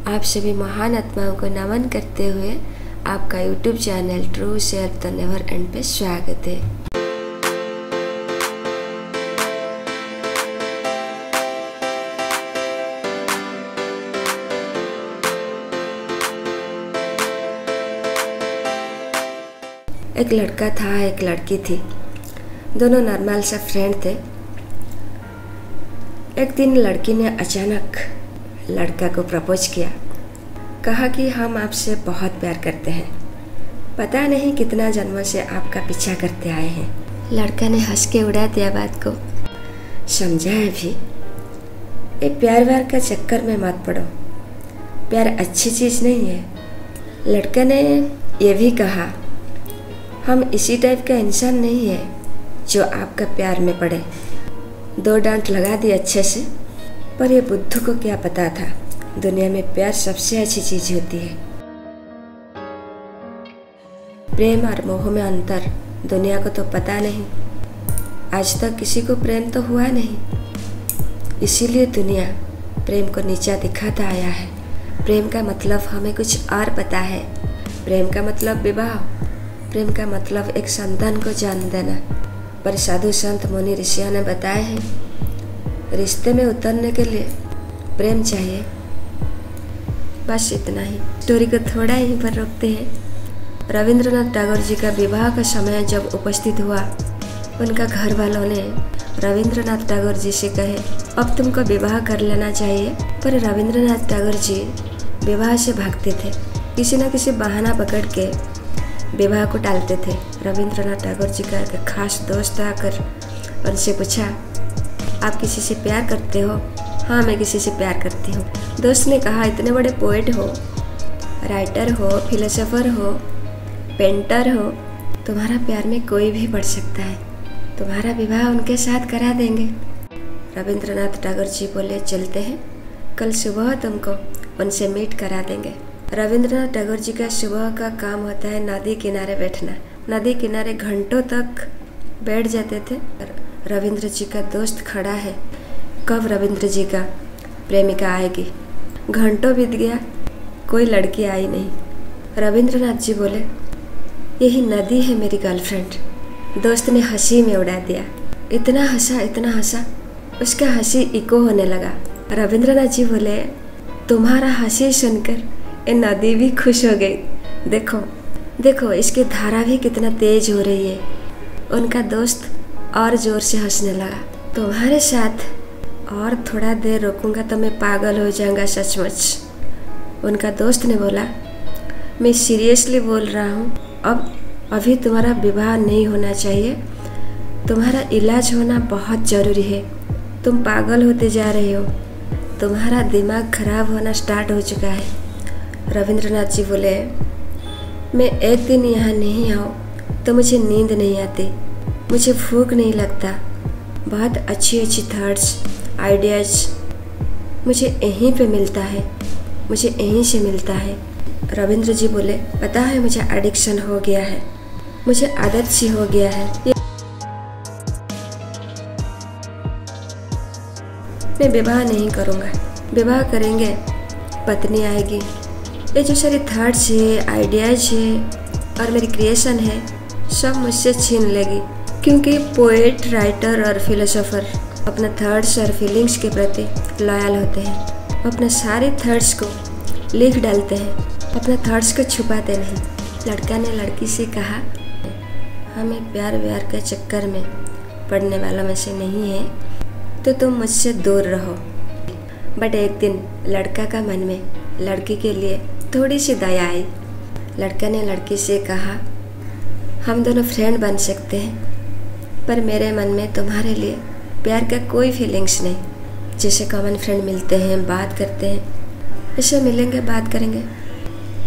आप सभी महान आत्माओं को नमन करते हुए आपका YouTube channel true self the never and पे स्वागत है। एक लड़का था, एक लड़की थी। दोनों नॉर्मल सा फ्रेंड थे। एक दिन लड़की ने अचानक लड़का को प्रपोज किया। कहा कि हम आपसे बहुत प्यार करते हैं, पता नहीं कितना जन्मों से आपका पीछा करते आए हैं। लड़का ने हंस के उड़ा दिया बात को। समझाया भी, ये प्यार व्यार का चक्कर में मत पड़ो, प्यार अच्छी चीज़ नहीं है। लड़का ने यह भी कहा, हम इसी टाइप का इंसान नहीं है जो आपका प्यार में पड़े। दो डांट लगा दी अच्छे से, पर यह बुद्धू को क्या पता था दुनिया में प्यार सबसे अच्छी चीज होती है। प्रेम और मोह में अंतर दुनिया को तो पता नहीं, आज तक किसी को प्रेम तो हुआ नहीं, इसीलिए दुनिया प्रेम को नीचा दिखाता आया है। प्रेम का मतलब हमें कुछ और पता है। प्रेम का मतलब विवाह, प्रेम का मतलब एक संतान को जन्म देना। पर साधु संत मुनि ऋषियों ने बताया है, रिश्ते में उतरने के लिए प्रेम चाहिए। बस इतना ही। स्टोरी को थोड़ा यहीं पर रोकते हैं। रविंद्रनाथ टैगोर जी का विवाह का समय जब उपस्थित हुआ, उनका घर वालों ने रविंद्रनाथ टैगोर जी से कहे, अब तुमको विवाह कर लेना चाहिए। पर रविंद्रनाथ टैगोर जी विवाह से भागते थे, किसी न किसी बहाना पकड़ के विवाह को टालते थे। रविंद्रनाथ टैगोर जी का एक खास दोस्त आकर उनसे पूछा, आप किसी से प्यार करते हो? हाँ, मैं किसी से प्यार करती हूँ। दोस्त ने कहा, इतने बड़े पोएट हो, राइटर हो, फिलोसोफर हो, पेंटर हो, तुम्हारा प्यार में कोई भी पड़ सकता है, तुम्हारा विवाह उनके साथ करा देंगे। रविंद्रनाथ टैगोर जी बोले, चलते हैं, कल सुबह तुमको उनसे मीट करा देंगे। रविंद्रनाथ टैगोर जी का सुबह का काम होता है नदी किनारे बैठना। नदी किनारे घंटों तक बैठ जाते थे। रविंद्र जी का दोस्त खड़ा है, कब रविंद्र जी का प्रेमिका आएगी। घंटों बीत गया, कोई लड़की आई नहीं। रविंद्रनाथ जी बोले, यही नदी है मेरी गर्लफ्रेंड। दोस्त ने हंसी में उड़ा दिया। इतना हंसा, उसका हंसी इको होने लगा। रविंद्रनाथ जी बोले, तुम्हारा हंसी सुनकर ये नदी भी खुश हो गई। देखो इसकी धारा भी कितना तेज हो रही है। उनका दोस्त और जोर से हंसने लगा। तुम्हारे साथ और थोड़ा देर रोकूंगा तो मैं पागल हो जाऊंगा सचमुच। उनका दोस्त ने बोला, मैं सीरियसली बोल रहा हूँ, अभी तुम्हारा विवाह नहीं होना चाहिए, तुम्हारा इलाज होना बहुत ज़रूरी है। तुम पागल होते जा रहे हो, तुम्हारा दिमाग खराब होना स्टार्ट हो चुका है। रविंद्रनाथ जी बोले, मैं एक दिन यहाँ नहीं आऊँ तो मुझे नींद नहीं आती, मुझे भूख नहीं लगता। बहुत अच्छी थॉट्स, आइडियाज़ मुझे यहीं पे मिलता है, मुझे यहीं से मिलता है। रविंद्र जी बोले, पता है मुझे एडिक्शन हो गया है, मुझे आदत सी हो गया है। मैं विवाह नहीं करूँगा। विवाह करेंगे पत्नी आएगी, ये जो सारी थॉट्स है, आइडियाज़ है और मेरी क्रिएशन है, सब मुझसे छीन लेगी। क्योंकि पोएट, राइटर और फिलोसोफर अपने थॉट्स और फीलिंग्स के प्रति लॉयल होते हैं। अपने सारे थॉट्स को लिख डालते हैं, अपने थॉट्स को छुपाते नहीं। लड़का ने लड़की से कहा, हमें प्यार व्यार के चक्कर में पड़ने वालों में से नहीं है, तो तुम मुझसे दूर रहो। बट एक दिन लड़का का मन में लड़की के लिए थोड़ी सी दया आई। लड़का ने लड़की से कहा, हम दोनों फ्रेंड बन सकते हैं, पर मेरे मन में तुम्हारे लिए प्यार का कोई फीलिंग्स नहीं। जैसे कॉमन फ्रेंड मिलते हैं, बात करते हैं, ऐसे मिलेंगे, बात करेंगे,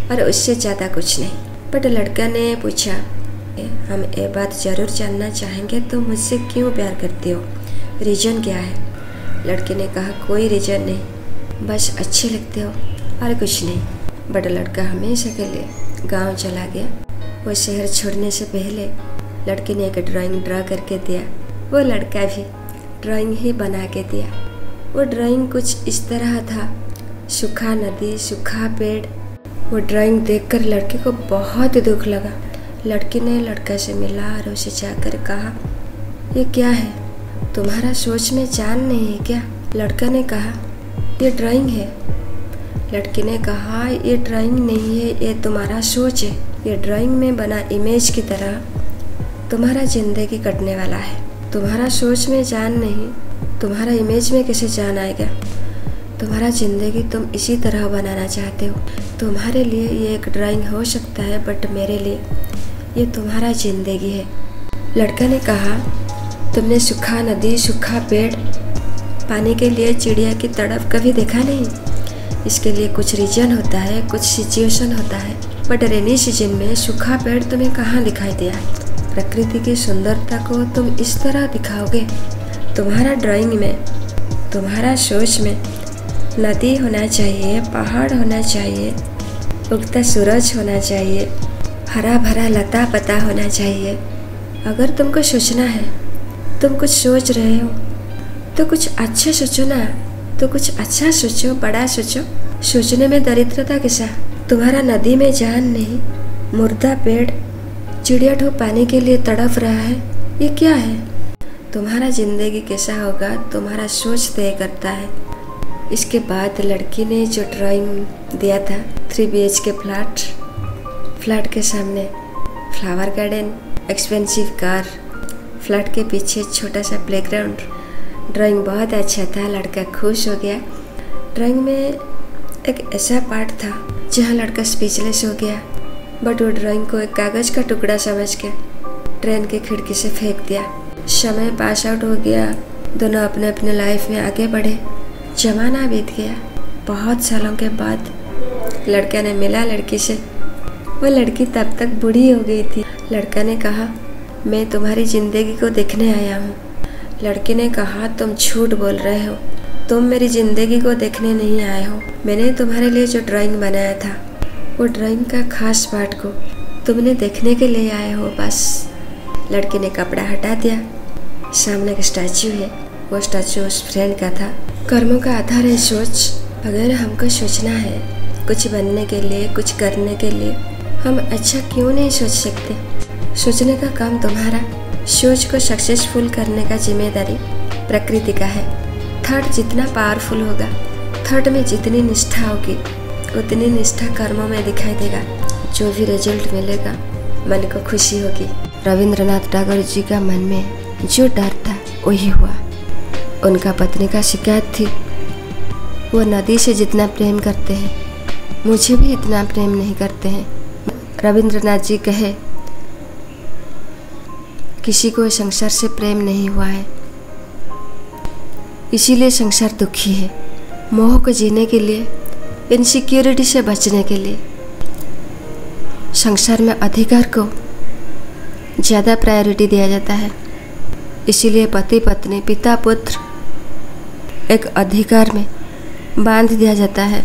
और उससे ज़्यादा कुछ नहीं। बट लड़का ने पूछा, हम ये बात ज़रूर जानना चाहेंगे, तुम मुझसे क्यों प्यार करती हो, रीज़न क्या है? लड़के ने कहा, कोई रीज़न नहीं, बस अच्छे लगते हो और कुछ नहीं। बट लड़का हमेशा के लिए गांव चला गया। वो शहर छोड़ने से पहले लड़के ने एक ड्राइंग ड्रा करके दिया। वो लड़का भी ड्राइंग ही बना के दिया। वो ड्राइंग कुछ इस तरह था, सूखा नदी, सूखा पेड़। वो ड्राइंग देखकर लड़की को बहुत दुख लगा। लड़की ने लड़का से मिला और उसे जाकर कहा, ये क्या है? तुम्हारा सोच में जान नहीं है क्या? लड़का ने कहा, ये ड्राइंग है। लड़की ने कहा, ये ड्राइंग नहीं है, ये तुम्हारा सोच है। ये ड्राइंग में बना इमेज की तरह तुम्हारा जिंदगी कटने वाला है। तुम्हारा सोच में जान नहीं, तुम्हारा इमेज में कैसे जान आएगा? तुम्हारा जिंदगी तुम इसी तरह बनाना चाहते हो। तुम्हारे लिए ये एक ड्राइंग हो सकता है, बट मेरे लिए ये तुम्हारा जिंदगी है। लड़का ने कहा, तुमने सूखा नदी, सूखा पेड़, पानी के लिए चिड़िया की तड़प कभी देखा नहीं? इसके लिए कुछ रीजन होता है, कुछ सिचुएशन होता है, बट रेनी सीजन में सूखा पेड़ तुम्हें कहाँ दिखाई दिया? प्रकृति की सुंदरता को तुम इस तरह दिखाओगे? तुम्हारा ड्राइंग में, तुम्हारा सोच में नदी होना चाहिए, पहाड़ होना चाहिए, उगता सूरज होना चाहिए, हरा भरा लता पता होना चाहिए। अगर तुमको सोचना है, तुम कुछ सोच रहे हो तो कुछ अच्छा सोचो ना। तो कुछ अच्छा सोचो, बड़ा सोचो। सोचने में दरिद्रता कैसा? तुम्हारा नदी में जान नहीं, मुर्दा पेड़, चिड़िया ठो पानी के लिए तड़प रहा है, ये क्या है? तुम्हारा जिंदगी कैसा होगा, तुम्हारा सोच तय करता है। इसके बाद लड़की ने जो ड्राइंग दिया था, 3 BHK फ्लैट के सामने flower garden, expensive car, flat के पीछे छोटा सा प्लेग्राउंड। ड्राइंग बहुत अच्छा था, लड़का खुश हो गया। ड्राइंग में एक ऐसा पार्ट था जहाँ लड़का स्पीचलेस हो गया, बट वो ड्राइंग को एक कागज़ का टुकड़ा समझ के ट्रेन की खिड़की से फेंक दिया। समय पास आउट हो गया, दोनों अपने अपने लाइफ में आगे बढ़े। जमाना बीत गया। बहुत सालों के बाद लड़का ने मिला लड़की से। वो लड़की तब तक बूढ़ी हो गई थी। लड़का ने कहा, मैं तुम्हारी ज़िंदगी को देखने आया हूँ। लड़की ने कहा, तुम झूठ बोल रहे हो, तुम मेरी ज़िंदगी को देखने नहीं आए हो। मैंने तुम्हारे लिए जो ड्राइंग बनाया था, वो ड्राइंग का खास पार्ट को तुमने देखने के लिए आए हो बस। लड़की ने कपड़ा हटा दिया। सामने एक स्टैचू है, वो स्टैचू उस फ्रेंड का था। कर्मों का आधार है सोच। अगर हमको सोचना है कुछ बनने के लिए, कुछ करने के लिए, हम अच्छा क्यों नहीं सोच सकते? सोचने का काम तुम्हारा। सोच को सक्सेसफुल करने का जिम्मेदारी प्रकृति का है। थॉट जितना पावरफुल होगा, थॉट में जितनी निष्ठा होगी, उतनी निष्ठा कर्मों में दिखाई देगा। जो भी रिजल्ट मिलेगा, मन को खुशी होगी। रविंद्रनाथ टैगोर जी का मन में जो डर था वही हुआ। उनका पत्नी का शिकायत थी, वो नदी से जितना प्रेम करते हैं, मुझे भी इतना प्रेम नहीं करते हैं। रविंद्रनाथ जी कहे, किसी को संसार से प्रेम नहीं हुआ है, इसीलिए संसार दुखी है। मोह को जीने के लिए, इनसिक्योरिटी से बचने के लिए संसार में अधिकार को ज़्यादा प्रायोरिटी दिया जाता है। इसीलिए पति पत्नी, पिता पुत्र एक अधिकार में बांध दिया जाता है।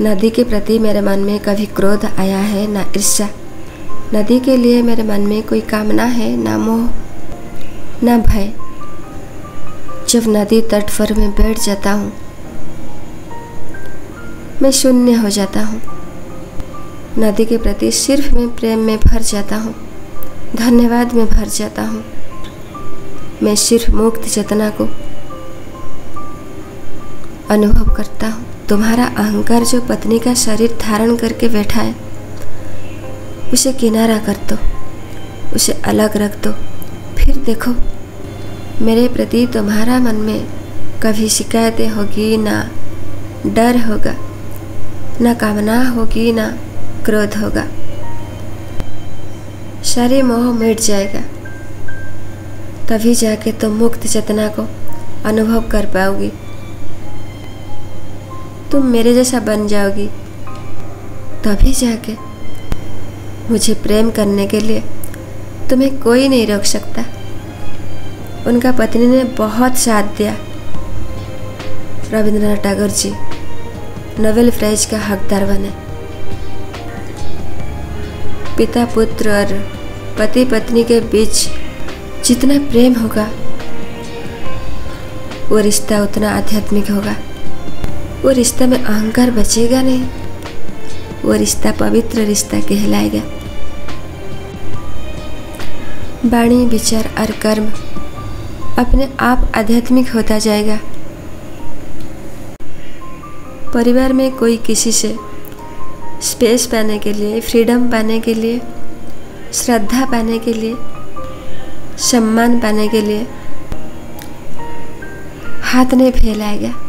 नदी के प्रति मेरे मन में कभी क्रोध आया है, ना ईर्ष्या। नदी के लिए मेरे मन में कोई कामना है, ना मोह, ना भय। जब नदी तट पर मैं बैठ जाता हूँ, मैं शून्य हो जाता हूँ। नदी के प्रति सिर्फ मैं प्रेम में भर जाता हूँ, धन्यवाद में भर जाता हूँ। मैं सिर्फ मुक्त चेतना को अनुभव करता हूँ। तुम्हारा अहंकार जो पत्नी का शरीर धारण करके बैठा है, उसे किनारा कर दो, उसे अलग रख दो। फिर देखो, मेरे प्रति तुम्हारा मन में कभी शिकायतें होगी, ना डर होगा, ना कामना होगी, ना क्रोध होगा। सारे मोह मिट जाएगा। तभी जाके तुम मुक्त चेतना को अनुभव कर पाओगी। तुम मेरे जैसा बन जाओगी। तभी जाके मुझे प्रेम करने के लिए तुम्हें कोई नहीं रोक सकता। उनका पत्नी ने बहुत साथ दिया। रविंद्रनाथ टैगोर जी नोबेल प्राइज का हकदार बने। पिता पुत्र और पति पत्नी के बीच जितना प्रेम होगा, वो रिश्ता उतना आध्यात्मिक होगा। वो रिश्ते में अहंकार बचेगा नहीं। वो रिश्ता पवित्र रिश्ता कहलाएगा। वाणी, विचार और कर्म अपने आप आध्यात्मिक होता जाएगा। परिवार में कोई किसी से स्पेस पाने के लिए, फ्रीडम पाने के लिए, श्रद्धा पाने के लिए, सम्मान पाने के लिए हाथ नहीं फैलाएगा।